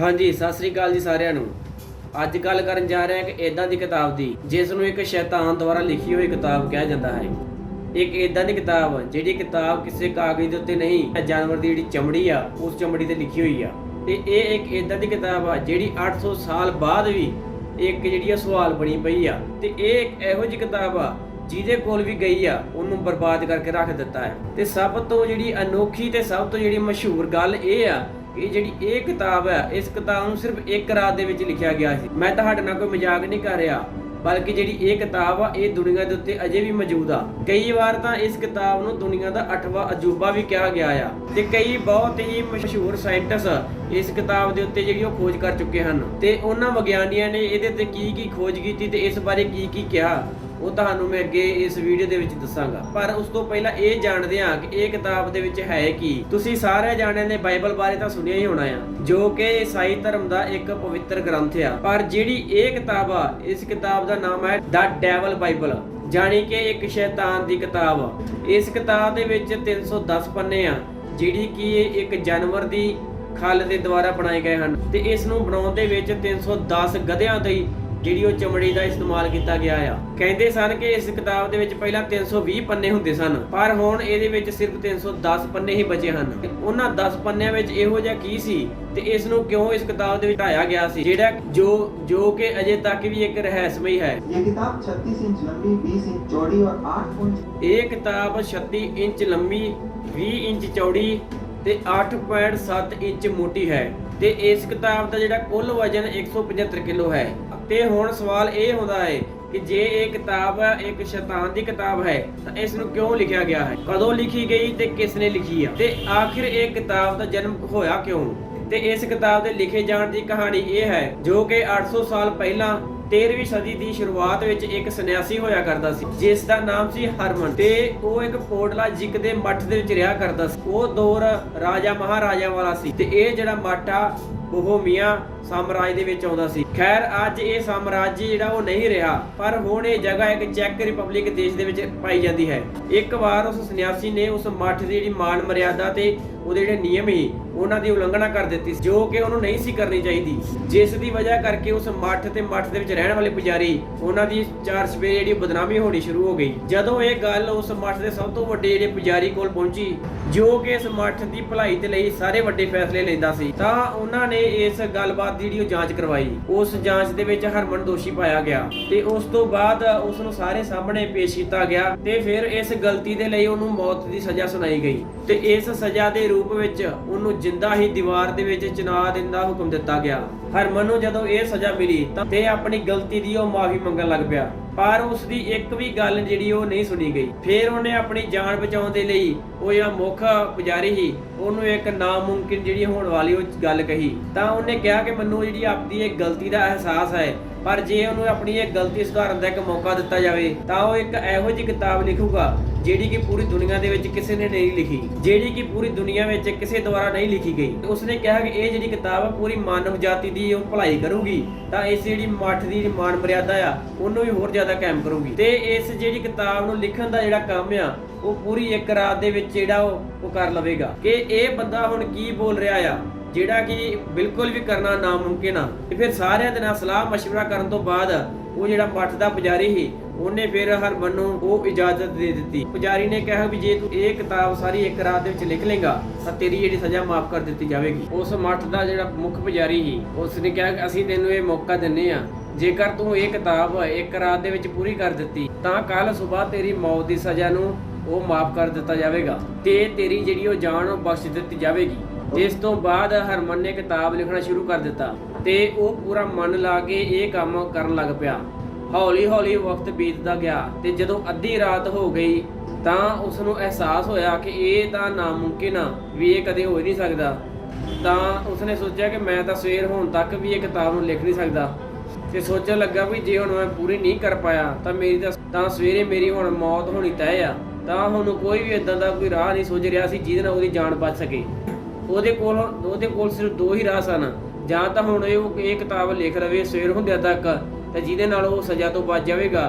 हाँ जी, सत श्री अकाल जी सारिਆਂ ਨੂੰ। ਅੱਜ ਗੱਲ ਕਰਨ ਜਾ ਰਹੇ ਹਾਂ ਕਿ ਇਦਾਂ ਦੀ ਕਿਤਾਬ ਦੀ ਜਿਸ ਨੂੰ ਇੱਕ ਸ਼ੈਤਾਨ ਦੁਆਰਾ ਲਿਖੀ ਹੋਈ ਕਿਤਾਬ ਕਿਹਾ ਜਾਂਦਾ ਹੈ। ਇੱਕ ਇਦਾਂ ਦੀ ਕਿਤਾਬ ਜਿਹੜੀ ਕਿਤਾਬ ਕਿਸੇ ਕਾਗਜ਼ ਦੇ ਉੱਤੇ ਨਹੀਂ, ਜਾਨਵਰ ਦੀ ਜਿਹੜੀ ਚਮੜੀ ਆ ਉਸ ਚਮੜੀ ਤੇ ਲਿਖੀ ਹੋਈ ਆ। ਤੇ ਇਹ ਇੱਕ ਇਦਾਂ ਦੀ ਕਿਤਾਬ ਆ ਜਿਹੜੀ 800 ਸਾਲ ਬਾਅਦ ਵੀ ਇੱਕ ਜਿਹੜੀ ਸਵਾਲ ਬਣੀ ਪਈ ਆ। ਤੇ ਇਹ ਇੱਕ ਇਹੋ ਜਿਹੀ ਕਿਤਾਬ ਆ ਜਿਹਦੇ ਕੋਲ ਵੀ ਗਈ ਆ ਉਹਨੂੰ ਬਰਬਾਦ ਕਰਕੇ ਰੱਖ ਦਿੱਤਾ ਹੈ। ਤੇ ਸਭ ਤੋਂ ਜਿਹੜੀ ਅਨੋਖੀ ਤੇ ਸਭ ਤੋਂ ਜਿਹੜੀ ਮਸ਼ਹੂਰ ਗੱਲ ਇਹ ਆ कि ਜਿਹੜੀ ਇਹ ਕਿਤਾਬ ਹੈ, ਇਸ ਕਿਤਾਬ ਨੂੰ ਸਿਰਫ ਇੱਕ ਰਾਤ ਦੇ ਵਿੱਚ ਲਿਖਿਆ ਗਿਆ ਸੀ। ਮੈਂ ਤੁਹਾਡੇ ਨਾਲ ਕੋਈ ਮਜ਼ਾਕ ਨਹੀਂ ਕਰ ਰਿਹਾ, ਬਲਕਿ ਜਿਹੜੀ ਇਹ ਕਿਤਾਬ ਆ ਇਹ ਦੁਨੀਆ ਦੇ ਉੱਤੇ ਅਜੇ ਵੀ ਮੌਜੂਦ ਆ। ਕਈ ਵਾਰ ਤਾਂ ਇਸ ਕਿਤਾਬ ਨੂੰ ਦੁਨੀਆ ਦਾ 8ਵਾਂ ਅਜੂਬਾ ਵੀ ਕਿਹਾ ਗਿਆ ਆ। ਤੇ ਕਈ ਬਹੁਤ ਹੀ ਮਸ਼ਹੂਰ ਸਾਇੰਟਿਸਟ ਇਸ ਕਿਤਾਬ ਦੇ ਉੱਤੇ ਜਿਹੜੀ ਉਹ ਖੋਜ ਕਰ ਚੁੱਕੇ ਹਨ। ਤੇ ਉਹਨਾਂ ਵਿਗਿਆਨੀਆਂ ਨੇ ਇਹਦੇ ਤੇ ਕੀ ਖੋਜ ਕੀਤੀ ਤੇ ਇਸ ਬਾਰੇ ਕੀ ਕਿਹਾ ਉਹ ਤੁਹਾਨੂੰ ਮੈਂ ਅੱਗੇ ਇਸ ਵੀਡੀਓ ਦੇ ਵਿੱਚ ਦੱਸਾਂਗਾ। ਪਰ ਉਸ ਤੋਂ ਪਹਿਲਾਂ ਇਹ ਜਾਣਦੇ ਹਾਂ ਕਿ ਇਹ ਕਿਤਾਬ ਦੇ ਵਿੱਚ ਹੈ ਕੀ। ਤੁਸੀਂ ਸਾਰੇ ਜਾਣਿਆਂ ਨੇ ਬਾਈਬਲ ਬਾਰੇ ਤਾਂ ਸੁਣਿਆ ਹੀ ਹੋਣਾ ਆ, ਜੋ ਕਿ ਈਸਾਈ ਧਰਮ ਦਾ ਇੱਕ ਪਵਿੱਤਰ ਗ੍ਰੰਥ ਆ। ਪਰ ਜਿਹੜੀ ਇਹ ਕਿਤਾਬ ਆ, ਇਸ ਕਿਤਾਬ ਦਾ ਨਾਮ ਹੈ ਦ ਡੈਵਲ ਬਾਈਬਲ, ਜਾਣੀ ਕਿ ਇੱਕ ਸ਼ੈਤਾਨ ਦੀ ਕਿਤਾਬ। ਇਸ ਕਿਤਾਬ ਦੇ ਵਿੱਚ 310 ਪੰਨੇ ਆ, ਜਿਹੜੀ ਕਿ ਇੱਕ ਜਾਨਵਰ ਦੀ ਖੱਲ ਦੇ ਦੁਆਰਾ ਬਣਾਏ ਗਏ ਹਨ। ਤੇ ਇਸ ਨੂੰ ਬਣਾਉਣ ਦੇ ਵਿੱਚ 310 ਗਧਿਆਂ ਦੀ ਜਿਹੜੀ ਉਹ ਚਮੜੀ ਦਾ ਇਸਤੇਮਾਲ ਕੀਤਾ ਗਿਆ ਆ। ਕਹਿੰਦੇ ਸਨ ਕਿ ਇਸ ਕਿਤਾਬ ਦੇ ਵਿੱਚ ਪਹਿਲਾਂ 320 ਪੰਨੇ ਹੁੰਦੇ ਸਨ, ਪਰ ਹੁਣ ਇਹਦੇ ਵਿੱਚ ਸਿਰਫ 310 ਪੰਨੇ ਹੀ ਬਚੇ ਹਨ। ਉਹਨਾਂ 10 ਪੰਨਿਆਂ ਵਿੱਚ ਇਹੋ ਜਿਹਾ ਕੀ ਸੀ ਤੇ ਇਸ ਨੂੰ ਕਿਉਂ ਇਸ ਕਿਤਾਬ ਦੇ ਵਿੱਚ ਢਾਇਆ ਗਿਆ ਸੀ, ਜਿਹੜਾ ਜੋ ਕਿ ਅਜੇ ਤੱਕ ਵੀ ਇੱਕ ਰਹੱਸਮਈ ਹੈ। ਇਹ ਕਿਤਾਬ 36 इंच लंबी, 20 इंच चौड़ी और 8 इंच। ਇਹ ਕਿਤਾਬ 36 ਇੰਚ ਲੰਬੀ, 20 ਇੰਚ ਚੌੜੀ ਤੇ 8.7 ਇੰਚ ਮੋਟੀ ਹੈ। ਤੇ ਇਸ ਕਿਤਾਬ ਦਾ ਜਿਹੜਾ ਕੁੱਲ ਵਜ਼ਨ 175 ਕਿਲੋ ਹੈ। ਤੇ ਹੁਣ ਸਵਾਲ ਇਹ ਹੁੰਦਾ ਹੈ ਕਿ ਜੇ ਇਹ ਕਿਤਾਬ ਇੱਕ ਸ਼ੈਤਾਨ ਦੀ ਕਿਤਾਬ ਹੈ ਤਾਂ ਇਸ ਨੂੰ ਕਿਉਂ ਲਿਖਿਆ ਗਿਆ ਹੈ, ਕਦੋਂ ਲਿਖੀ ਗਈ ਤੇ ਕਿਸ ਨੇ ਲਿਖੀ ਆ, ਤੇ ਆਖਿਰ ਇਹ ਕਿਤਾਬ ਦਾ ਜਨਮ ਹੋਇਆ ਕਿਉਂ। ਤੇ ਇਸ ਕਿਤਾਬ ਦੇ ਲਿਖੇ ਜਾਣ ਦੀ ਕਹਾਣੀ ਇਹ ਹੈ, ਜੋ ਕਿ 800 ਸਾਲ ਪਹਿਲਾਂ 13ਵੀਂ ਸਦੀ ਦੀ ਸ਼ੁਰੂਆਤ ਵਿੱਚ ਇੱਕ ਸੰਨਿਆਸੀ ਹੋਇਆ ਕਰਦਾ ਸੀ ਜਿਸ ਦਾ ਨਾਮ ਸੀ ਹਰਮਨ। ਤੇ ਉਹ ਇੱਕ ਪੋਟਲਾ ਜਿਕ ਦੇ ਮੱਠ ਦੇ ਵਿੱਚ ਰਿਹਾ ਕਰਦਾ ਸੀ। ਉਹ ਦੌਰ ਰਾਜਾ ਮਹਾਰਾਜਾ ਵਾਲਾ ਸੀ ਤੇ ਇਹ ਜਿਹੜਾ ਮੱਠ ਆ ਬੋਹੇਮੀਆ ਸਾਮਰਾਜ ਦੇ ਵਿੱਚ ਆਉਂਦਾ ਸੀ। ਖੈਰ ਅੱਜ ਇਹ ਸਾਮਰਾਜ ਜਿਹੜਾ ਉਹ ਨਹੀਂ ਰਿਹਾ, ਪਰ ਹੁਣ ਇਹ ਜਗ੍ਹਾ ਇੱਕ ਚੈੱਕ ਰਿਪਬਲਿਕ ਦੇਸ਼ ਦੇ ਵਿੱਚ ਪਾਈ ਜਾਂਦੀ ਹੈ। ਇੱਕ ਵਾਰ ਉਸ ਸੰਨਿਆਸੀ ਨੇ ਉਸ ਮੱਠ ਦੀ ਜਿਹੜੀ ਮਾਨ ਮਰਿਆਦਾ ਤੇ ਉਹਦੇ ਜਿਹੜੇ ਨਿਯਮ ਸੀ ਉਹਨਾਂ ਦੀ ਉਲੰਘਣਾ ਕਰ ਦਿੱਤੀ, ਜੋ ਕਿ ਉਹਨੂੰ ਨਹੀਂ ਸੀ ਕਰਨੀ ਚਾਹੀਦੀ, ਜਿਸ ਦੀ ਵਜ੍ਹਾ ਕਰਕੇ ਉਸ ਮੱਠ ਦੇ ਵਿੱਚ ਰਹਿਣ ਵਾਲੇ ਪੁਜਾਰੀ ਉਹਨਾਂ ਦੀ ਚਾਰ ਸਵੇਰੇ ਜਿਹੜੀ ਬਦਨਾਮੀ ਹੋਣੀ ਸ਼ੁਰੂ ਹੋ ਗਈ। ਜਦੋਂ ਇਹ ਗੱਲ ਉਸ ਮੱਠ ਦੇ ਸਭ ਤੋਂ ਵੱਡੇ ਜਿਹੜੇ ਪੁਜਾਰੀ ਕੋਲ ਪਹੁੰਚੀ, ਜੋ ਕਿ ਇਸ ਮੱਠ ਦੀ ਭਲਾਈ ਦੇ ਲਈ ਸਾਰੇ ਵੱਡੇ ਫੈਸਲੇ ਲੈਂਦਾ ਸੀ, ਤਾਂ ਉਹਨਾਂ ਨੇ ਇਸ ਗੱਲਬਾਤ ਦੀ ਜਿਹੜੀ ਉਹ ਜਾਂਚ ਕਰਵਾਈ। ਉਸ ਜਾਂਚ ਦੇ ਵਿੱਚ ਹਰਮਨ ਦੋਸ਼ੀ ਪਾਇਆ ਗਿਆ ਤੇ ਉਸ ਤੋਂ ਬਾਅਦ ਉਸ ਨੂੰ ਸਾਰੇ ਸਾਹਮਣੇ ਪੇਸ਼ ਕੀਤਾ ਗਿਆ ਤੇ ਫਿਰ ਇਸ ਗਲਤੀ ਦੇ ਲਈ ਉਹਨੂੰ ਮੌਤ ਦੀ ਸਜ਼ਾ ਸੁਣਾਈ ਗਈ। ਤੇ ਇਸ ਸਜ਼ਾ ਦੇ ਰੂਪ ਵਿੱਚ ਉਹਨੂੰ ਜਿੰਦਾ ਹੀ ਦੀਵਾਰ ਦੇ ਵਿੱਚ ਚਿਣਾ ਦੇਣ ਦਾ ਹੁਕਮ ਦਿੱਤਾ ਗਿਆ। ਹਰਮਨ ਨੂੰ ਜਦੋਂ ਇਹ ਸਜ਼ਾ ਮਿਲੀ ਤਾਂ ਤੇ ਆਪਣੀ ਗਲਤੀ ਦੀ ਉਹ ਮਾਫੀ ਮੰਗਣ ਲੱਗ ਪਿਆ, ਪਰ ਉਸ ਦੀ ਇੱਕ ਵੀ ਗੱਲ ਜਿਹੜੀ ਉਹ ਨਹੀਂ ਸੁਣੀ ਗਈ। ਫਿਰ ਉਹਨੇ ਆਪਣੀ ਜਾਨ ਬਚਾਉਣ ਦੇ ਲਈ ਉਹ ਜਿਹੜਾ ਮੁੱਖ ਪੁਜਾਰੀ ਸੀ ਉਹਨੂੰ ਇੱਕ ਨਾਮੁਮਕਿਨ ਜਿਹੜੀ ਹੋਣ ਵਾਲੀ ਉਹ ਗੱਲ ਕਹੀ। ਤਾਂ ਉਹਨੇ ਕਿਹਾ ਕਿ ਮੈਨੂੰ ਜਿਹੜੀ ਆਪਣੀ ਇੱਕ ਗਲਤੀ ਦਾ ਅਹਿਸਾਸ ਹੈ, ਪਰ ਜੇ ਉਹਨੂੰ ਆਪਣੀ ਇਹ ਗਲਤੀ ਸੁਧਾਰਨ ਦਾ ਇੱਕ ਮੌਕਾ ਦਿੱਤਾ ਜਾਵੇ ਤਾਂ ਉਹ ਇੱਕ ਇਹੋ ਜਿਹੀ ਕਿਤਾਬ ਲਿਖੂਗਾ ਜਿਹੜੀ ਕਿ ਪੂਰੀ ਦੁਨੀਆ ਦੇ ਵਿੱਚ ਕਿਸੇ ਨੇ ਨਹੀਂ ਲਿਖੀ, ਜਿਹੜੀ ਕਿ ਪੂਰੀ ਦੁਨੀਆ ਵਿੱਚ ਕਿਸੇ ਦੁਆਰਾ ਨਹੀਂ ਲਿਖੀ ਗਈ। ਉਸਨੇ ਕਿਹਾ ਕਿ ਇਹ ਜਿਹੜੀ ਕਿਤਾਬ ਆ ਪੂਰੀ ਮਾਨਵ ਜਾਤੀ ਦੀ ਉਹ ਭਲਾਈ ਕਰੂਗੀ, ਤਾਂ ਇਸ ਜਿਹੜੀ ਮੱਠ ਦੀ ਮਾਨ ਮਰਿਆਦਾ ਆ ਉਹਨੂੰ ਵੀ ਹੋਰ ਜ਼ਿਆਦਾ ਕਾਇਮ ਕਰੂਗੀ। ਤੇ ਇਸ ਜਿਹੜੀ ਕਿਤਾਬ ਨੂੰ ਲਿਖਣ ਦਾ ਜਿਹੜਾ ਕੰਮ ਆ ਉਹ ਪੂਰੀ ਇੱਕ ਰਾਤ ਦੇ ਵਿੱਚ ਜਿਹੜਾ ਉਹ ਕਰ ਲਵੇਗਾ। ਕਿ ਇਹ ਬੰਦਾ ਹੁਣ ਕੀ ਬੋਲ ਰਿਹਾ ਆ, ਜਿਹੜਾ ਕਿ ਬਿਲਕੁਲ ਵੀ ਕਰਨਾ ਨਾਮੁਮਕਿਨ ਆ। ਤੇ ਫਿਰ ਸਾਰਿਆਂ ਦੇ ਨਾਲ ਸਲਾਹ ਮਸ਼ਵਰਾ ਕਰਨ ਤੋਂ ਬਾਅਦ ਉਹ ਜਿਹੜਾ ਮੱਠ ਦਾ ਪੁਜਾਰੀ ਸੀ ਉਹਨੇ ਫਿਰ ਹਰਮਨ ਨੂੰ ਉਹ ਇਜਾਜ਼ਤ ਦੇ ਦਿੱਤੀ। ਪੁਜਾਰੀ ਨੇ ਕਿਹਾ ਵੀ ਜੇ ਤੂੰ ਇਹ ਕਿਤਾਬ ਸਾਰੀ ਇੱਕ ਰਾਤ ਦੇ ਵਿੱਚ ਲਿਖ ਲੇਗਾ ਤਾਂ ਤੇਰੀ ਜਿਹੜੀ ਸਜ਼ਾ ਮਾਫ ਕਰ ਦਿੱਤੀ ਜਾਵੇਗੀ। ਉਸ ਮੱਠ ਦਾ ਜਿਹੜਾ ਮੁੱਖ ਪੁਜਾਰੀ ਸੀ ਉਸਨੇ ਕਿਹਾ ਕਿ ਅਸੀਂ ਤੈਨੂੰ ਇਹ ਮੌਕਾ ਦਿੰਨੇ ਆ, ਜੇਕਰ ਤੂੰ ਇਹ ਕਿਤਾਬ ਇੱਕ ਰਾਤ ਦੇ ਵਿੱਚ ਪੂਰੀ ਕਰ ਦਿੱਤੀ ਤਾਂ ਕੱਲ ਸਵੇਰ ਤੇਰੀ ਮੌਤ ਦੀ ਸਜ਼ਾ ਨੂੰ ਉਹ ਮਾਫ ਕਰ ਦਿੱਤਾ ਜਾਵੇਗਾ ਤੇ ਤੇਰੀ ਜਿਹੜੀ ਉਹ ਜਾਨ ਉਹ ਬਖਸ਼ ਦਿੱਤੀ ਜਾਵੇਗੀ। ਇਸ ਤੋਂ ਬਾਅਦ ਹਰਮਨ ਨੇ ਕਿਤਾਬ ਲਿਖਣਾ ਸ਼ੁਰੂ ਕਰ ਦਿੱਤਾ ਤੇ ਉਹ ਪੂਰਾ ਮਨ ਲਾ ਕੇ ਇਹ ਕੰਮ ਕਰਨ ਲੱਗ ਪਿਆ। ਹੌਲੀ ਹੌਲੀ ਵਕਤ ਬੀਤਦਾ ਗਿਆ ਤੇ ਜਦੋਂ ਅੱਧੀ ਰਾਤ ਹੋ ਗਈ ਤਾਂ ਉਸ ਨੂੰ ਅਹਿਸਾਸ ਹੋਇਆ ਕਿ ਇਹ ਤਾਂ ਨਾਮੁਮਕਿਨ ਆ, ਵੀ ਇਹ ਕਦੇ ਹੋ ਹੀ ਨਹੀਂ ਸਕਦਾ। ਤਾਂ ਉਸਨੇ ਸੋਚਿਆ ਕਿ ਮੈਂ ਤਾਂ ਸਵੇਰ ਹੋਣ ਤੱਕ ਵੀ ਇਹ ਕਿਤਾਬ ਨੂੰ ਲਿਖ ਨਹੀਂ ਸਕਦਾ। ਤੇ ਸੋਚਣ ਲੱਗਾ ਵੀ ਜੇ ਹੁਣ ਮੈਂ ਪੂਰੀ ਨਹੀਂ ਕਰ ਪਾਇਆ ਤਾਂ ਮੇਰੀ ਤਾਂ ਸਵੇਰੇ ਮੇਰੀ ਹੁਣ ਮੌਤ ਹੋਣੀ ਤੈਅ ਆ। ਤਾਂ ਹੁਣ ਕੋਈ ਵੀ ਇਦਾਂ ਦਾ ਕੋਈ ਰਾਹ ਨਹੀਂ ਸੋਚ ਰਿਹਾ ਸੀ ਜਿਹਦੇ ਨਾਲ ਉਹਦੀ ਜਾਨ ਬਚ ਸਕੇ। ਉਹਦੇ ਕੋਲ ਸਿਰਫ ਦੋ ਹੀ ਰਾਹ ਸਨ, ਜਾਂ ਤਾਂ ਹੁਣ ਇਹ ਕਿਤਾਬ ਲਿਖ ਲਵੇ ਸਵੇਰ ਹੁੰਦਿਆਂ ਤੱਕ ਤੇ ਜਿਹਦੇ ਨਾਲ ਉਹ ਸਜ਼ਾ ਤੋਂ ਬਚ ਜਾਵੇਗਾ,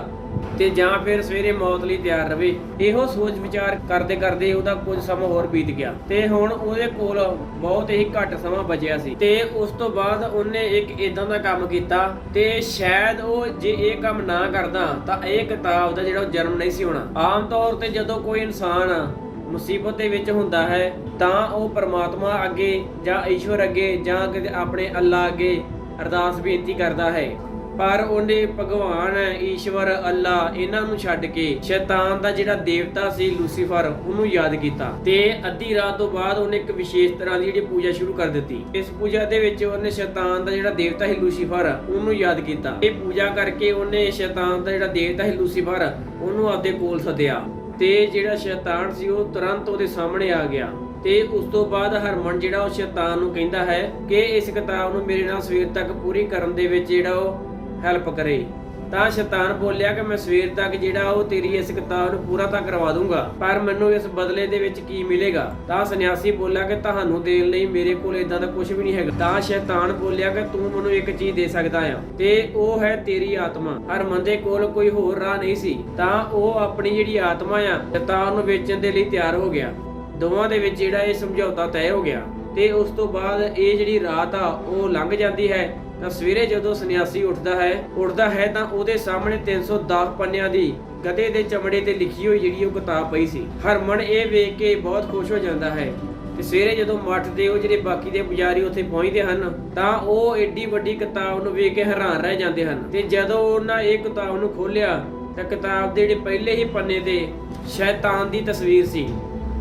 ਤੇ ਜਾਂ ਫਿਰ ਸਵੇਰੇ ਮੌਤ ਲਈ ਤਿਆਰ ਰਵੇ। ਇਹੋ ਸੋਚ ਵਿਚਾਰ ਕਰਦੇ ਕਰਦੇ ਉਹਦਾ ਕੁਝ ਸਮਾਂ ਹੋਰ ਬੀਤ ਗਿਆ ਤੇ ਹੁਣ ਉਹਦੇ ਕੋਲ ਬਹੁਤ ਹੀ ਘੱਟ ਸਮਾਂ ਬਚਿਆ ਸੀ। ਤੇ ਉਸ ਤੋਂ ਬਾਅਦ ਉਹਨੇ ਇੱਕ ਇਦਾਂ ਦਾ ਕੰਮ ਕੀਤਾ ਤੇ ਸ਼ਾਇਦ ਉਹ ਜੇ ਇਹ ਕੰਮ ਨਾ ਕਰਦਾ ਤਾਂ ਇਹ ਕਿਤਾਬ ਦਾ ਜਿਹੜਾ ਜਨਮ ਨਹੀਂ ਸੀ ਹੋਣਾ। ਆਮ ਤੌਰ ਤੇ ਜਦੋਂ ਕੋਈ ਇਨਸਾਨ ਮੁਸੀਬਤ ਦੇ ਵਿੱਚ ਹੁੰਦਾ ਹੈ ਤਾਂ ਉਹ ਪਰਮਾਤਮਾ ਅੱਗੇ ਜਾਂ ਈਸ਼ਵਰ ਅੱਗੇ ਜਾਂ ਕਿਤੇ ਆਪਣੇ ਅੱਲਾ ਅੱਗੇ ਅਰਦਾਸ ਬੇਨਤੀ ਕਰਦਾ ਹੈ, ਪਰ ਉਹਨੇ ਭਗਵਾਨ ਈਸ਼ਵਰ ਅੱਲਾ ਇਹਨਾਂ ਨੂੰ ਛੱਡ ਕੇ ਸ਼ੈਤਾਨ ਦਾ ਜਿਹੜਾ ਦੇਵਤਾ ਸੀ ਲੂਸੀਫਰ ਉਹਨੂੰ ਯਾਦ ਕੀਤਾ ਤੇ ਅੱਧੀ ਰਾਤ ਤੋਂ ਬਾਅਦ ਉਹਨੇ ਇੱਕ ਵਿਸ਼ੇਸ਼ ਤਰ੍ਹਾਂ ਦੀ ਜਿਹੜੀ ਪੂਜਾ ਸ਼ੁਰੂ ਕਰ ਦਿੱਤੀ। ਇਸ ਪੂਜਾ ਦੇ ਵਿੱਚ ਉਹਨੇ ਸ਼ੈਤਾਨ ਦਾ ਜਿਹੜਾ ਦੇਵਤਾ ਸੀ ਲੂਸੀਫਰ ਉਹਨੂੰ ਯਾਦ ਕੀਤਾ। ਇਹ ਪੂਜਾ ਕਰਕੇ ਉਹਨੇ ਸ਼ੈਤਾਨ ਦਾ ਜਿਹੜਾ ਦੇਵਤਾ ਸੀ ਲੂਸੀਫਰ ਉਹਨੂੰ ਆਪਦੇ ਕੋਲ ਸੱਦਿਆ ਤੇ ਜਿਹੜਾ ਸ਼ੈਤਾਨ ਸੀ ਉਹ ਤੁਰੰਤ ਉਹਦੇ ਸਾਹਮਣੇ ਆ ਗਿਆ। ਤੇ ਉਸ ਤੋਂ ਬਾਅਦ ਹਰਮਨ ਜਿਹੜਾ ਉਹ ਸ਼ੈਤਾਨ ਨੂੰ ਕਹਿੰਦਾ ਹੈ ਕਿ ਇਸ ਕਿਤਾਬ ਨੂੰ ਮੇਰੇ ਨਾਲ ਸਵੇਰ ਤੱਕ ਪੂਰੀ ਕਰਨ ਦੇ ਵਿੱਚ ਜਿਹੜਾ ਉਹ ਹੈਲਪ ਕਰੇ। ਤਾਂ ਸ਼ੈਤਾਨ ਬੋਲਿਆ ਕਿ ਮੈਂ ਸਵੇਰ ਤੱਕ ਜਿਹੜਾ ਉਹ ਤੇਰੀ ਇਸ ਕਿਤਾਬ ਨੂੰ ਪੂਰਾ ਤਾਂ ਕਰਵਾ ਦੂੰਗਾ, ਪਰ ਮੈਨੂੰ ਇਸ ਬਦਲੇ ਦੇ ਵਿੱਚ ਕੀ ਮਿਲੇਗਾ? ਤਾਂ ਸੰਨਿਆਸੀ ਬੋਲਿਆ ਕਿ ਤੁਹਾਨੂੰ ਦੇਣ ਲਈ ਮੇਰੇ ਕੋਲ ਇਦਾਂ ਦਾ ਕੁਝ ਵੀ ਨਹੀਂ ਹੈਗਾ। ਤਾਂ ਸ਼ੈਤਾਨ ਬੋਲਿਆ ਕਿ ਤੂੰ ਮੈਨੂੰ ਇੱਕ ਚੀਜ਼ ਦੇ ਸਕਦਾ ਆ ਤੇ ਉਹ ਹੈ ਤੇਰੀ ਆਤਮਾ। ਹਰਮਨ ਦੇ ਕੋਲ ਕੋਈ ਹੋਰ ਰਾਹ ਨਹੀਂ ਸੀ ਤਾਂ ਉਹ ਆਪਣੀ ਜਿਹੜੀ ਆਤਮਾ ਆ ਸ਼ੈਤਾਨ ਨੂੰ ਵੇਚਣ ਦੇ ਲਈ ਤਿਆਰ ਹੋ ਗਿਆ। ਦੋਵਾਂ ਦੇ ਵਿੱਚ ਜਿਹੜਾ ਇਹ ਸਮਝੌਤਾ ਤੈਅ ਹੋ ਗਿਆ ਤੇ ਉਸ ਤੋਂ ਬਾਅਦ ਇਹ ਜਿਹੜੀ ਰਾਤ ਆ ਉਹ ਲੰਘ ਜਾਂਦੀ ਹੈ। ਤਾਂ ਸਵੇਰੇ ਜਦੋਂ ਸੰਨਿਆਸੀ ਉੱਠਦਾ ਹੈ ਤਾਂ ਉਹਦੇ ਸਾਹਮਣੇ 310 ਪੰਨਿਆਂ ਦੀ ਗਧੇ ਦੇ ਚਮੜੇ ਤੇ ਲਿਖੀ ਹੋਈ ਜਿਹੜੀ ਉਹ ਕਿਤਾਬ ਪਈ ਸੀ। ਹਰਮਨ ਇਹ ਵੇਖ ਕੇ ਬਹੁਤ ਖੁਸ਼ ਹੋ ਜਾਂਦਾ ਹੈ ਤੇ ਸਵੇਰੇ ਜਦੋਂ ਮੱਠ ਦੇ ਉਹ ਜਿਹੜੇ ਬਾਕੀ ਦੇ ਪੁਜਾਰੀ ਉੱਥੇ ਪਹੁੰਚਦੇ ਹਨ ਤਾਂ ਉਹ ਏਡੀ ਵੱਡੀ ਕਿਤਾਬ ਨੂੰ ਵੇਖ ਕੇ ਹੈਰਾਨ ਰਹਿ ਜਾਂਦੇ ਹਨ। ਤੇ ਜਦੋਂ ਉਹਨਾਂ ਇਹ ਕਿਤਾਬ ਨੂੰ ਖੋਲ੍ਹਿਆ ਤਾਂ ਕਿਤਾਬ ਦੇ ਜਿਹੜੇ ਪਹਿਲੇ ਹੀ ਪੰਨੇ ਤੇ ਸ਼ੈਤਾਨ ਦੀ ਤਸਵੀਰ ਸੀ।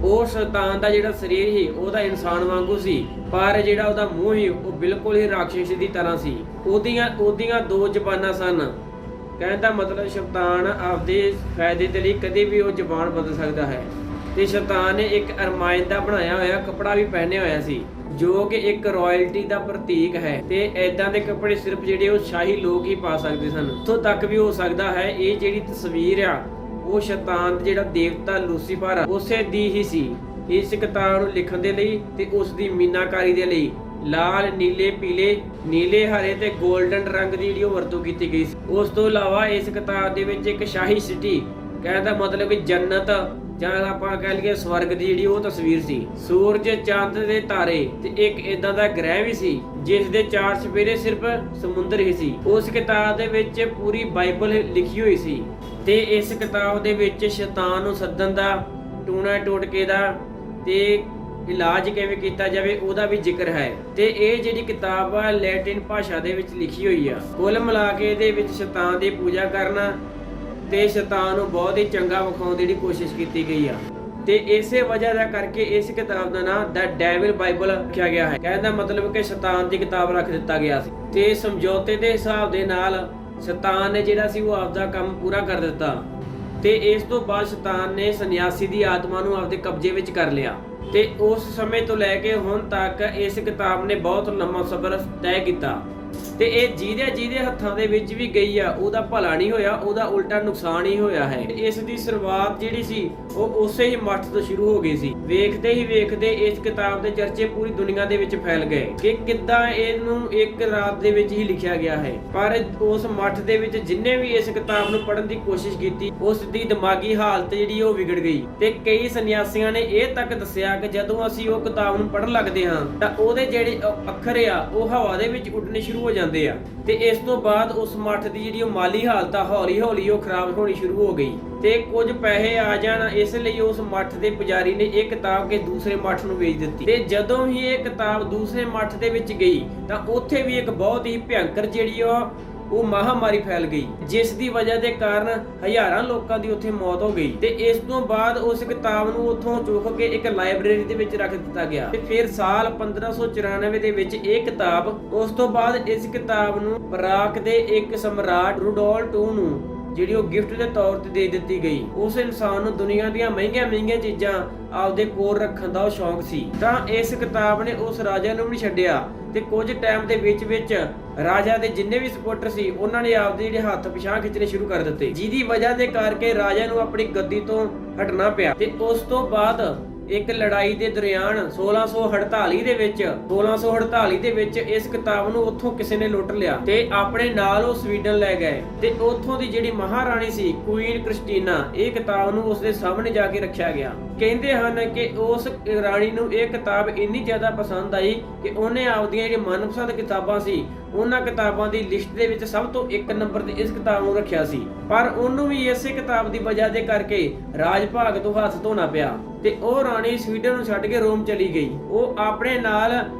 ਉਹ ਸ਼ੈਤਾਨ ਦਾ ਜਿਹੜਾ ਸਰੀਰ ਸੀ ਉਹਦਾ ਇਨਸਾਨ ਵਾਂਗੂ ਸੀ, ਪਰ ਜਿਹੜਾ ਉਹਦਾ ਮੂੰਹ ਸੀ ਉਹ ਬਿਲਕੁਲ ਹੀ ਰਾਖਸ਼ ਦੀ ਤਰ੍ਹਾਂ ਸੀ। ਉਹਦੀਆਂ ਦੋ ਜ਼ਬਾਨਾਂ ਸਨ। ਕਹਿਣ ਦਾ ਮਤਲਬ ਸ਼ੈਤਾਨ ਆਪਦੇ ਫਾਇਦੇ ਦੇ ਲਈ ਕਦੇ ਵੀ ਉਹ ਜ਼ਬਾਨ ਬਦਲ ਸਕਦਾ ਹੈ। ਤੇ ਸ਼ੈਤਾਨ ਨੇ ਇੱਕ ਅਰਮਾਇਨ ਦਾ ਬਣਾਇਆ ਹੋਇਆ ਕੱਪੜਾ ਵੀ ਪਹਿਨਿਆ ਹੋਇਆ ਸੀ ਜੋ ਕਿ ਇੱਕ ਰਾਇਲਟੀ ਦਾ ਪ੍ਰਤੀਕ ਹੈ। ਤੇ ਐਦਾਂ ਦੇ ਕੱਪੜੇ ਸਿਰਫ ਜਿਹੜੇ ਉਹ ਸ਼ਾਹੀ ਲੋਕ ਹੀ ਪਾ ਸਕਦੇ ਸਨ। ਉੱਥੋਂ ਤੱਕ ਵੀ ਹੋ ਸਕਦਾ ਹੈ ਇਹ ਜਿਹੜੀ ਤਸਵੀਰ ਆ ਉਹ ਸ਼ੈਤਾਨ ਜਿਹੜਾ ਦੇਵਤਾ ਲੂਸੀਫਰ ਉਸੇ ਦੀ ਹੀ ਸੀ। ਇਸ ਕਿਤਾਬ ਨੂੰ ਲਿਖਣ ਦੇ ਲਈ ਤੇ ਉਸ ਦੀ ਮੀਨਾਕਾਰੀ ਦੇ ਲਈ ਲਾਲ, ਨੀਲੇ, ਪੀਲੇ, ਨੀਲੇ, ਹਰੇ ਤੇ 골ਡਨ ਰੰਗ ਦੀ ਜਿਹੜੀ ਉਹ ਵਰਤੋਂ ਕੀਤੀ ਗਈ ਸੀ। ਉਸ ਤੋਂ ਇਲਾਵਾ ਇਸ ਕਿਤਾਬ ਦੇ ਵਿੱਚ ਇੱਕ ਸ਼ਾਹੀ ਸਿਟੀ, ਕਹਿਣ ਦਾ ਮਤਲਬ ਕਿ ਜੰਨਤ ਜਾਂ ਆਪਾਂ ਕਹਿ ਲਈਏ ਸਵਰਗ ਦੀ ਜਿਹੜੀ ਉਹ ਤਸਵੀਰ ਸੀ। ਸੂਰਜ, ਚੰਦ ਤੇ ਤਾਰੇ ਤੇ ਇੱਕ ਇਦਾਂ ਦਾ ਗ੍ਰਹਿ ਵੀ ਸੀ ਜਿਸ ਦੇ ਚਾਰ ਚੁਫੇਰੇ ਸਿਰਫ ਸਮੁੰਦਰ ਹੀ ਸੀ। ਉਸ ਕਿਤਾਬ ਦੇ ਵਿੱਚ ਪੂਰੀ ਬਾਈਬਲ ਲਿਖੀ ਹੋਈ ਸੀ ਤੇ ਇਸ ਕਿਤਾਬ ਦੇ ਵਿੱਚ ਸ਼ੈਤਾਨ ਨੂੰ ਸੱਦਣ ਦਾ, ਟੂਣਾ ਟੋਟਕੇ ਦਾ ਤੇ ਇਲਾਜ ਕਿਵੇਂ ਕੀਤਾ ਜਾਵੇ ਉਹਦਾ ਵੀ ਜ਼ਿਕਰ ਹੈ। ਤੇ ਇਹ ਜਿਹੜੀ ਕਿਤਾਬ ਆ ਲੈਟਿਨ ਭਾਸ਼ਾ ਦੇ ਵਿੱਚ ਲਿਖੀ ਹੋਈ ਆ। ਕੁੱਲ ਮਿਲਾ ਕੇ ਇਹਦੇ ਵਿੱਚ ਸ਼ੈਤਾਨ ਦੀ ਪੂਜਾ ਕਰਨਾ ਤੇ ਸ਼ੈਤਾਨ ਨੂੰ ਬਹੁਤ ਹੀ ਚੰਗਾ ਵਿਖਾਉਣ ਦੀ ਜਿਹੜੀ ਕੋਸ਼ਿਸ਼ ਕੀਤੀ ਗਈ ਆ। ਤੇ ਇਸੇ ਵਜ੍ਹਾ ਦਾ ਕਰਕੇ ਇਸ ਕਿਤਾਬ ਦਾ ਨਾਮ ਦ ਡੈਵਿਲ ਬਾਈਬਲ ਰੱਖਿਆ ਗਿਆ ਹੈ। ਕਹਿਣ ਦਾ ਮਤਲਬ ਕਿ ਸ਼ੈਤਾਨ ਦੀ ਕਿਤਾਬ ਰੱਖ ਦਿੱਤਾ ਗਿਆ ਸੀ। ਤੇ ਸਮਝੌਤੇ ਦੇ ਹਿਸਾਬ ਦੇ ਨਾਲ ਸ਼ੈਤਾਨ ਨੇ ਜਿਹੜਾ ਸੀ ਉਹ ਆਪਦਾ ਕੰਮ ਪੂਰਾ ਕਰ ਦਿੱਤਾ ਤੇ ਇਸ ਤੋਂ ਬਾਅਦ ਸ਼ੈਤਾਨ ਨੇ ਸੰਨਿਆਸੀ ਦੀ ਆਤਮਾ ਨੂੰ ਆਪਦੇ ਕਬਜ਼ੇ ਵਿੱਚ ਕਰ ਲਿਆ। ਤੇ ਉਸ ਸਮੇਂ ਤੋਂ ਲੈ ਕੇ ਹੁਣ ਤੱਕ ਇਸ ਕਿਤਾਬ ਨੇ ਬਹੁਤ ਲੰਮਾ ਸਫ਼ਰ ਤੈਅ ਕੀਤਾ ਤੇ ਇਹ ਜਿਹਦੇ ਹੱਥਾਂ ਦੇ ਵਿੱਚ ਵੀ ਗਈ ਆ ਉਹਦਾ ਭਲਾ ਨਹੀਂ ਹੋਇਆ, ਉਹਦਾ ਉਲਟਾ ਨੁਕਸਾਨ ਹੀ ਹੋਇਆ ਹੈ। ਇਸ ਦੀ ਸ਼ੁਰੂਆਤ ਜਿਹੜੀ ਸੀ ਉਹ ਉਸੇ ਹੀ ਮੱਠ ਤੋਂ ਸ਼ੁਰੂ ਹੋ ਗਈ ਸੀ। ਵੇਖਦੇ ਹੀ ਵੇਖਦੇ ਇਸ ਕਿਤਾਬ ਦੇ ਚਰਚੇ ਪੂਰੀ ਦੁਨੀਆ ਦੇ ਵਿੱਚ ਫੈਲ ਗਏ ਕਿ ਕਿੱਦਾਂ ਇਹਨੂੰ ਇੱਕ ਰਾਤ ਦੇ ਵਿੱਚ ਹੀ ਲਿਖਿਆ ਗਿਆ ਹੈ। ਪਰ ਉਸ ਮੱਠ ਦੇ ਵਿੱਚ ਜਿੰਨੇ ਵੀ ਇਸ ਕਿਤਾਬ ਨੂੰ ਪੜ੍ਹਨ ਦੀ ਕੋਸ਼ਿਸ਼ ਕੀਤੀ ਉਸ ਦੀ ਦਿਮਾਗੀ ਹਾਲਤ ਜਿਹੜੀ ਉਹ ਵਿਗੜ ਗਈ। ਤੇ ਕਈ ਸੰਨਿਆਸੀਆਂ ਨੇ ਇਹ ਤੱਕ ਦੱਸਿਆ ਕਿ ਜਦੋਂ ਅਸੀਂ ਉਹ ਕਿਤਾਬ ਨੂੰ ਪੜ੍ਹਨ ਲੱਗਦੇ ਹਾਂ ਤਾਂ ਉਹਦੇ ਜਿਹੜੇ ਅੱਖਰ ਆ ਉਹ ਹਵਾ ਦੇ ਵਿੱਚ ਉੱਡਣੇ ਸ਼ੁਰੂ ਹੋ ਜਾਂਦੇ ਆ। ਤੇ ਇਸ ਤੋਂ ਬਾਅਦ ਉਸ ਮੱਠ ਦੀ ਜਿਹੜੀ ਉਹ ਮਾਲੀ ਹਾਲਤ ਆ ਹੌਲੀ ਹੌਲੀ ਉਹ ਖਰਾਬ ਹੋਣੀ ਸ਼ੁਰੂ ਹੋ ਗਈ ਤੇ ਕੁਝ ਪੈਸੇ ਆ ਜਾਣ ਇਸ ਲਈ ਉਸ ਮੱਠ ਦੇ ਪੁਜਾਰੀ ਨੇ ਇਹ ਕਿਤਾਬ ਕੇ ਦੂਸਰੇ ਮੱਠ ਨੂੰ ਵੇਚ ਦਿੱਤੀ। ਤੇ ਜਦੋਂ ਹੀ ਇਹ ਕਿਤਾਬ ਦੂਸਰੇ ਮੱਠ ਦੇ ਵਿੱਚ ਗਈ ਤਾਂ ਉੱਥੇ ਵੀ ਇੱਕ ਬਹੁਤ ਹੀ ਭਿਅੰਕਰ ਜਿਹੜੀ ਉਹ ਮਹਾਮਾਰੀ ਫੈਲ ਗਈ ਜਿਸ ਦੀ ਵਜ੍ਹਾ ਦੇ ਕਾਰਨ ਹਜ਼ਾਰਾਂ ਲੋਕਾਂ ਦੀ ਉੱਥੇ ਮੌਤ ਹੋ ਗਈ। ਤੇ ਇਸ ਤੋਂ ਬਾਅਦ ਉਸ ਕਿਤਾਬ ਨੂੰ ਉੱਥੋਂ ਚੁੱਕ ਕੇ ਇੱਕ ਲਾਇਬ੍ਰੇਰੀ ਦੇ ਵਿੱਚ ਰੱਖ ਦਿੱਤਾ ਗਿਆ ਤੇ ਫਿਰ ਸਾਲ 1594 ਦੇ ਵਿੱਚ ਇਹ ਕਿਤਾਬ, ਉਸ ਤੋਂ ਬਾਅਦ ਇਸ ਕਿਤਾਬ ਨੂੰ ਪ੍ਰਾਗ ਦੇ ਇੱਕ ਸਮਰਾਟ ਰੂਡੋਲਫ II ਨੂੰ ਜਿਹੜੀ ਉਹ ਗਿਫਟ ਦੇ ਤੌਰ ਤੇ ਦੇ ਦਿੱਤੀ ਗਈ। ਉਸ ਇਨਸਾਨ ਨੂੰ ਦੁਨੀਆ ਦੀਆਂ ਮਹਿੰਗੀਆਂ ਚੀਜ਼ਾਂ ਆਪਦੇ ਕੋਲ ਰੱਖਣ ਦਾ ਉਹ ਸ਼ੌਂਕ ਸੀ। ਤਾਂ ਇਸ ਕਿਤਾਬ ਨੇ ਉਸ ਰਾਜਾ ਨੂੰ ਵੀ ਛੱਡਿਆ ਤੇ ਕੁਝ ਟਾਈਮ ਦੇ ਵਿੱਚ ਰਾਜਾ ਦੇ ਜਿੰਨੇ ਵੀ ਸਪੋਰਟਰ ਸੀ ਉਹਨਾਂ ਨੇ ਆਪਦੇ ਜਿਹੜੇ ਹੱਥ ਪਿਛਾਂਹ ਖਿੱਚਣੇ ਸ਼ੁਰੂ ਕਰ ਦਿੱਤੇ ਜਿਹਦੀ ਵਜ੍ਹਾ ਦੇ ਕਰਕੇ ਰਾਜਾ ਨੂੰ ਆਪਣੀ ਗੱਦੀ ਤੋਂ ਹਟਣਾ ਪਿਆ। ਤੇ ਉਸ ਤੋਂ ਬਾਅਦ ਇੱਕ ਲੜਾਈ ਦੇ ਦੌਰਾਨ 1648 ਦੇ ਵਿੱਚ ਇਸ ਕਿਤਾਬ ਨੂੰ ਉੱਥੋਂ ਕਿਸੇ ਨੇ ਲੁੱਟ ਲਿਆ ਤੇ ਆਪਣੇ ਨਾਲ ਉਹ ਸਵੀਡਨ ਲੈ ਗਏ ਤੇ ਉੱਥੋਂ ਦੀ ਜਿਹੜੀ ਮਹਾਰਾਣੀ ਸੀ ਕੁਈਨ ਕ੍ਰਿਸਟੀਨਾ, ਇਹ ਕਿਤਾਬ ਨੂੰ ਉਸਦੇ ਸਾਹਮਣੇ ਜਾ ਕੇ ਰੱਖਿਆ ਗਿਆ। ਕਹਿੰਦੇ ਹਨ ਕਿ ਉਸ ਰਾਣੀ ਨੂੰ ਇਹ ਕਿਤਾਬ ਇੰਨੀ ਜ਼ਿਆਦਾ ਪਸੰਦ ਆਈ ਕਿ ਉਹਨੇ ਆਪਦੀਆਂ ਜਿਹੜੀਆਂ ਮਨਪਸੰਦ ਕਿਤਾਬਾਂ ਸੀ ਉਹਨਾਂ ਕਿਤਾਬਾਂ ਦੀ ਲਿਸਟ ਦੇ ਵਿੱਚ ਸਭ ਤੋਂ 1 ਨੰਬਰ ਤੇ ਇਸ ਕਿਤਾਬ ਨੂੰ ਰੱਖਿਆ ਸੀ। ਪਰ ਉਹਨੂੰ ਵੀ ਇਸੇ ਕਿਤਾਬ ਦੀ ਵਜ੍ਹਾ ਦੇ ਕਰਕੇ ਰਾਜ ਭਾਗ ਤੋਂ ਹੱਥ ਧੋਣਾ ਪਿਆ ਤੇ ਉਹ ਰਾਣੀ ਸਵੀਡਨ ਨੂੰ ਛੱਡ ਕੇ ਰੋਮ ਚਲੀ ਗਈ। ਉਹ ਆਪਣੇ ਨਾਲ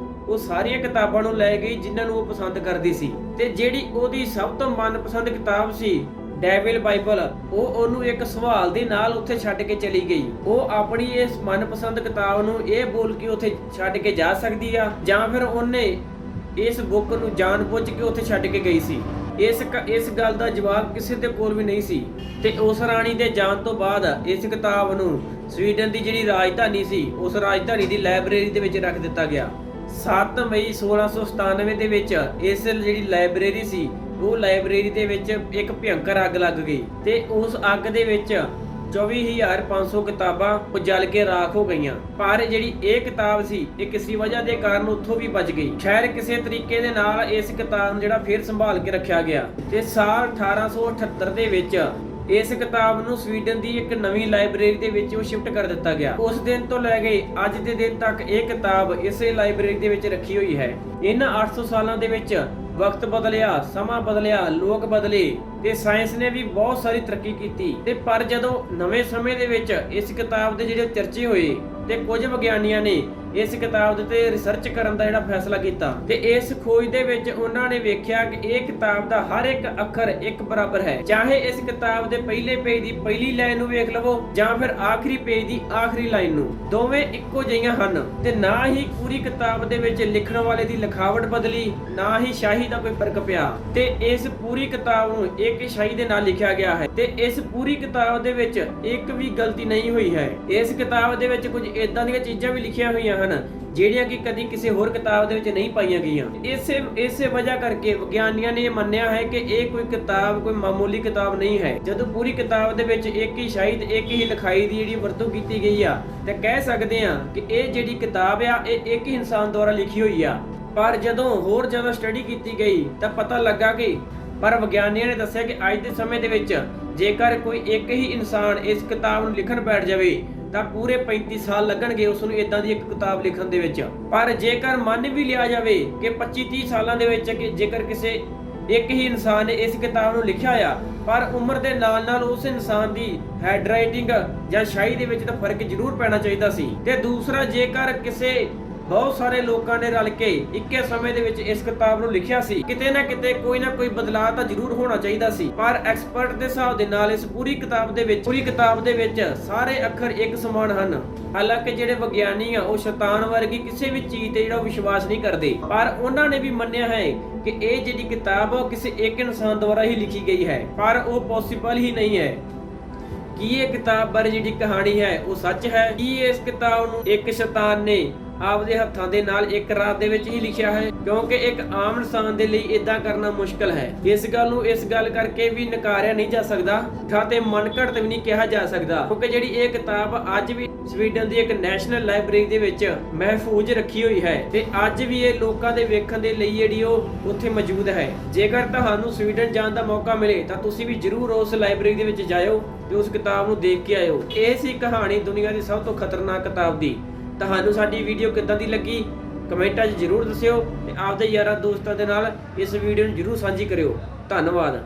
ਉਹ ਸਾਰੀਆਂ ਕਿਤਾਬਾਂ ਨੂੰ ਲੈ ਗਈ ਜਿਨ੍ਹਾਂ ਨੂੰ ਉਹ ਪਸੰਦ ਕਰਦੀ ਸੀ ਤੇ ਜਿਹੜੀ ਉਹਦੀ ਸਭ ਤੋਂ ਮਨਪਸੰਦ ਕਿਤਾਬ ਸੀ ਡੈਵਿਲ ਬਾਈਬਲ, ਉਹ ਉਹਨੂੰ ਇੱਕ ਸਵਾਲ ਦੇ ਨਾਲ ਉੱਥੇ ਛੱਡ ਕੇ ਚਲੀ ਗਈ। ਉਹ ਆਪਣੀ ਇਸ ਮਨਪਸੰਦ ਕਿਤਾਬ ਨੂੰ ਇਹ ਬੋਲ ਕੇ ਉੱਥੇ ਛੱਡ ਕੇ ਜਾ ਸਕਦੀ ਆ ਜਾਂ ਫਿਰ ਉਹਨੇ ਇਸ ਬੁੱਕ ਨੂੰ ਜਾਣਬੁੱਝ ਕੇ ਉੱਥੇ ਛੱਡ ਕੇ ਗਈ ਸੀ। ਇਸ ਗੱਲ ਦਾ ਜਵਾਬ ਕਿਸੇ ਦੇ ਕੋਲ ਵੀ ਨਹੀਂ ਸੀ ਤੇ ਉਸ ਰਾਣੀ ਦੇ ਜਾਣ ਤੋਂ ਬਾਅਦ ਇਸ ਕਿਤਾਬ ਨੂੰ ਸਵੀਡਨ ਦੀ ਜਿਹੜੀ ਰਾਜਧਾਨੀ ਸੀ ਉਸ ਰਾਜਧਾਨੀ ਦੀ ਲਾਇਬ੍ਰੇਰੀ ਦੇ ਵਿੱਚ ਰੱਖ ਦਿੱਤਾ ਗਿਆ। 7 ਮਈ 1697 ਦੇ ਵਿੱਚ ਇਸ ਜਿਹੜੀ ਲਾਇਬ੍ਰੇਰੀ ਸੀ ਉਹ ਲਾਇਬ੍ਰੇਰੀ ਦੇ ਵਿੱਚ ਇੱਕ ਭਿਅੰਕਰ ਅੱਗ ਲੱਗ ਗਈ ਤੇ ਉਸ ਅੱਗ ਦੇ ਵਿੱਚ 24,500 ਕਿਤਾਬਾਂ ਉਹ ਜਲ ਕੇ ਰਾਖ ਹੋ ਗਈਆਂ। ਪਰ ਜਿਹੜੀ ਇਹ ਕਿਤਾਬ ਸੀ ਇਹ ਕਿਸੇ ਵਜ੍ਹਾ ਦੇ ਕਾਰਨ ਉੱਥੋਂ ਵੀ ਬਚ ਗਈ। ਖੈਰ ਕਿਸੇ ਤਰੀਕੇ ਦੇ ਨਾਲ ਇਸ ਕਿਤਾਬ ਨੂੰ ਜਿਹੜਾ ਫੇਰ ਸੰਭਾਲ ਕੇ ਰੱਖਿਆ ਗਿਆ ਤੇ ਸਾਲ 1878 ਦੇ ਵਿੱਚ ਇਸ ਕਿਤਾਬ ਨੂੰ ਸਵੀਡਨ ਦੀ ਇੱਕ ਨਵੀਂ ਲਾਇਬ੍ਰੇਰੀ ਦੇ ਵਿੱਚ ਉਹ ਸ਼ਿਫਟ ਕਰ ਦਿੱਤਾ ਗਿਆ। ਉਸ ਦਿਨ ਤੋਂ ਲੈ ਕੇ ਅੱਜ ਦੇ ਦਿਨ ਤੱਕ ਇਹ ਕਿਤਾਬ ਇਸੇ ਲਾਇਬ੍ਰੇਰੀ ਦੇ ਵਿੱਚ ਰੱਖੀ ਹੋਈ ਹੈ। ਇਹਨਾਂ 800 ਸਾਲਾਂ ਦੇ ਵਿੱਚ ਵਕਤ ਬਦਲਿਆ, ਸਮਾਂ ਬਦਲਿਆ, ਲੋਕ ਬਦਲੇ ਤੇ ਸਾਇੰਸ ਨੇ ਵੀ ਬਹੁਤ ਸਾਰੀ ਤਰੱਕੀ ਕੀਤੀ ਤੇ ਪਰ ਜਦੋਂ ਨਵੇਂ ਸਮੇਂ ਦੇ ਵਿੱਚ ਇਸ ਕਿਤਾਬ ਦੇ ਜਿਹੜੇ ਚਰਚੇ ਹੋਏ ਤੇ ਕੁਝ ਵਿਗਿਆਨੀਆਂ ਨੇ ਇਸ ਕਿਤਾਬ ਦੇ ਉੱਤੇ ਰਿਸਰਚ ਕਰਨ ਦਾ ਜਿਹੜਾ ਫੈਸਲਾ ਕੀਤਾ ਤੇ ਇਸ ਖੋਜ ਦੇ ਵਿੱਚ ਉਹਨਾਂ ਨੇ ਵੇਖਿਆ ਕਿ ਇਹ ਕਿਤਾਬ ਦਾ ਹਰ ਇੱਕ ਅੱਖਰ ਇੱਕ ਬਰਾਬਰ ਹੈ। ਚਾਹੇ ਇਸ ਕਿਤਾਬ ਦੇ ਪਹਿਲੇ ਪੇਜ ਦੀ ਪਹਿਲੀ ਲਾਈਨ ਨੂੰ ਵੇਖ ਲਵੋ ਜਾਂ ਫਿਰ ਆਖਰੀ ਪੇਜ ਦੀ ਆਖਰੀ ਲਾਈਨ ਨੂੰ, ਦੋਵੇਂ ਇੱਕੋ ਜਿਹੀਆਂ ਹਨ ਤੇ ਨਾ ਹੀ ਪੂਰੀ ਕਿਤਾਬ ਦੇ ਵਿੱਚ ਲਿਖਣ ਵਾਲੇ ਦੀ ਲਿਖਾਵਟ ਬਦਲੀ, ਨਾ ਹੀ ਸ਼ਾਹੀ ਦਾ ਕੋਈ ਫਰਕ ਪਿਆ ਤੇ ਇਸ ਪੂਰੀ ਕਿਤਾਬ ਨੂੰ ਇੱਕ ਸ਼ਾਹੀ ਦੇ ਨਾਲ ਲਿਖਿਆ ਗਿਆ ਹੈ ਤੇ ਇਸ ਪੂਰੀ ਕਿਤਾਬ ਦੇ ਵਿੱਚ ਇੱਕ ਵੀ ਗਲਤੀ ਨਹੀਂ ਹੋਈ ਹੈ। ਇਸ ਕਿਤਾਬ ਦੇ ਵਿੱਚ ਕੁਝ ਇਦਾਂ ਦੀਆਂ ਚੀਜ਼ਾਂ ਵੀ ਲਿਖੀਆਂ ਹੋਈਆਂ ਹਨ ਜਿਹੜੀਆਂ ਕਿ ਕਦੀ ਕਿਸੇ ਹੋਰ ਕਿਤਾਬ ਦੇ ਵਿੱਚ ਨਹੀਂ ਪਾਈਆਂ ਗਈਆਂ। ਇਸੇ ਵਜ੍ਹਾ ਕਰਕੇ ਵਿਗਿਆਨੀਆਂ ਨੇ ਇਹ ਮੰਨਿਆ ਹੈ ਕਿ ਇਹ ਕੋਈ ਕਿਤਾਬ ਕੋਈ ਮਾਮੂਲੀ ਕਿਤਾਬ ਨਹੀਂ ਹੈ। ਜਦੋਂ ਪੂਰੀ ਕਿਤਾਬ ਦੇ ਵਿੱਚ ਇੱਕ ਹੀ ਸ਼ਾਹੀ ਤੇ ਇੱਕ ਹੀ ਲਿਖਾਈ ਦੀ ਜਿਹੜੀ ਵਰਤੋਂ ਕੀਤੀ ਗਈ ਆ ਤੇ ਕਹਿ ਸਕਦੇ ਆ ਕਿ ਇਹ ਜਿਹੜੀ ਕਿਤਾਬ ਆ ਇਹ ਇੱਕ ਹੀ ਇਨਸਾਨ ਦੁਆਰਾ ਲਿਖੀ ਹੋਈ ਆ। ਪਰ ਜਦੋਂ ਹੋਰ ਜ਼ਿਆਦਾ ਸਟੱਡੀ ਕੀਤੀ ਗਈ ਤਾਂ ਪਤਾ ਲੱਗਾ ਕਿ ਪਰ ਵਿਗਿਆਨੀਆਂ ਨੇ ਦੱਸਿਆ ਕਿ ਅੱਜ ਦੇ ਸਮੇਂ ਦੇ ਵਿੱਚ ਜੇਕਰ ਕੋਈ ਇੱਕ ਹੀ ਇਨਸਾਨ ਇਸ ਕਿਤਾਬ ਨੂੰ ਲਿਖਣ ਬੈਠ ਜਾਵੇ ਤਾਂ ਪੂਰੇ 35 ਸਾਲ ਲੱਗਣਗੇ ਉਸ ਨੂੰ ਇਦਾਂ ਦੀ ਇੱਕ ਕਿਤਾਬ ਲਿਖਣ ਦੇ ਵਿੱਚ। ਪਰ ਜੇਕਰ ਮੰਨ ਵੀ ਲਿਆ ਜਾਵੇ ਕਿ 25-30 ਸਾਲਾਂ ਦੇ ਵਿੱਚ ਕਿ ਜੇਕਰ ਕਿਸੇ ਇੱਕ ਹੀ ਇਨਸਾਨ ਨੇ ਇਸ ਕਿਤਾਬ ਨੂੰ ਲਿਖਿਆ ਆ, ਪਰ ਉਮਰ ਦੇ ਨਾਲ ਨਾਲ ਉਸ ਇਨਸਾਨ ਦੀ ਹੈਂਡ ਰਾਈਟਿੰਗ ਜਾਂ ਸ਼ਾਹੀ ਦੇ ਵਿੱਚ ਤਾਂ ਫਰਕ ਜ਼ਰੂਰ ਪੈਣਾ ਚਾਹੀਦਾ ਸੀ। ਤੇ ਦੂਸਰਾ, ਜੇਕਰ ਕਿਸੇ ਬਹੁਤ ਸਾਰੇ ਲੋਕਾਂ ਨੇ ਰਲ ਕੇ ਇੱਕੇ ਸਮੇਂ ਦੇ ਵਿੱਚ ਇਸ ਕਿਤਾਬ ਨੂੰ ਲਿਖਿਆ ਸੀ, ਕਿਤੇ ਨਾ ਕਿਤੇ ਕੋਈ ਨਾ ਕੋਈ ਬਦਲਾਅ ਤਾਂ ਜ਼ਰੂਰ ਹੋਣਾ ਚਾਹੀਦਾ ਸੀ। ਪਰ ਐਕਸਪਰਟ ਦੇ ਹਿਸਾਬ ਦੇ ਨਾਲ ਇਸ ਪੂਰੀ ਕਿਤਾਬ ਦੇ ਵਿੱਚ ਸਾਰੇ ਅੱਖਰ ਇੱਕ ਸਮਾਨ ਹਨ। ਹਾਲਾਂਕਿ ਜਿਹੜੇ ਵਿਗਿਆਨੀ ਆ ਉਹ ਸ਼ੈਤਾਨ ਵਰਗੀ ਕਿਸੇ ਵੀ ਚੀਜ਼ ਤੇ ਜਿਹੜਾ ਵਿਸ਼ਵਾਸ ਨਹੀਂ ਕਰਦੇ, ਪਰ ਉਹਨਾਂ ਨੇ ਵੀ ਮੰਨਿਆ ਹੈ ਕਿ ਇਹ ਜਿਹੜੀ ਕਿਤਾਬ ਉਹ ਕਿਸੇ ਇੱਕ ਇਨਸਾਨ ਦੁਆਰਾ ਹੀ ਲਿਖੀ ਗਈ ਹੈ, ਪਰ ਉਹ ਪੋਸੀਬਲ ਹੀ ਨਹੀਂ ਹੈ। ਕੀ ਇਹ ਕਿਤਾਬ ਬਾਰੇ ਜਿਹੜੀ ਕਹਾਣੀ ਹੈ ਉਹ ਸੱਚ ਹੈ? ਕੀ ਇਸ ਕਿਤਾਬ ਨੂੰ ਇੱਕ ਸ਼ੈਤਾਨ ਨੇ ਆਪਦੇ ਹੱਥਾਂ ਦੇ ਨਾਲ ਇੱਕ ਰਾਤ ਦੇ ਵਿੱਚ ਹੀ ਲਿਖਿਆ ਹੈ? ਕਿਉਂਕਿ ਇੱਕ ਆਮ ਇਨਸਾਨ ਦੇ ਲਈ ਇਦਾਂ ਕਰਨਾ ਮੁਸ਼ਕਲ ਹੈ। ਇਸ ਗੱਲ ਨੂੰ ਇਸ ਗੱਲ ਕਰਕੇ ਵੀ ਨਕਾਰਿਆ ਨਹੀਂ ਜਾ ਸਕਦਾ ਤੇ ਮਨ ਘੜਤ ਵੀ ਨਹੀਂ ਕਿਹਾ ਜਾ ਸਕਦਾ, ਕਿਉਂਕਿ ਜਿਹੜੀ ਇਹ ਕਿਤਾਬ ਅੱਜ ਵੀ ਸਵੀਡਨ ਦੀ ਇੱਕ ਨੈਸ਼ਨਲ ਲਾਇਬ੍ਰੇਰੀ ਦੇ ਵਿੱਚ ਮਹਿਫੂਜ਼ ਰੱਖੀ ਹੋਈ ਹੈ ਤੇ ਅੱਜ ਵੀ ਇਹ ਲੋਕਾਂ ਦੇ ਵੇਖਣ ਦੇ ਲਈ ਜਿਹੜੀ ਉਹ ਉੱਥੇ ਮੌਜੂਦ ਹੈ। ਜੇਕਰ ਤੁਹਾਨੂੰ ਸਵੀਡਨ ਜਾਣ ਦਾ ਮੌਕਾ ਮਿਲੇ ਤਾਂ ਤੁਸੀਂ ਵੀ ਜ਼ਰੂਰ ਉਸ ਲਾਇਬ੍ਰੇਰੀ ਦੇ ਵਿੱਚ ਜਾਇਓ ਤੇ ਉਸ ਕਿਤਾਬ ਨੂੰ ਦੇਖ ਕੇ ਆਇਓ। ਇਹ ਸੀ ਕਹਾਣੀ ਦੁਨੀਆ ਦੀ ਸਭ ਤੋਂ ਖਤਰਨਾਕ ਕਿਤਾਬ ਦੀ। ਤੁਹਾਨੂੰ ਸਾਡੀ ਵੀਡੀਓ ਕਿੱਦਾਂ ਦੀ ਲੱਗੀ ਕਮੈਂਟਾਂ 'ਚ ਜ਼ਰੂਰ ਦੱਸਿਓ ਤੇ ਆਪਦੇ ਯਾਰਾਂ ਦੋਸਤਾਂ ਦੇ ਨਾਲ ਇਸ ਵੀਡੀਓ ਨੂੰ ਜ਼ਰੂਰ ਸਾਂਝੀ ਕਰਿਓ। ਧੰਨਵਾਦ।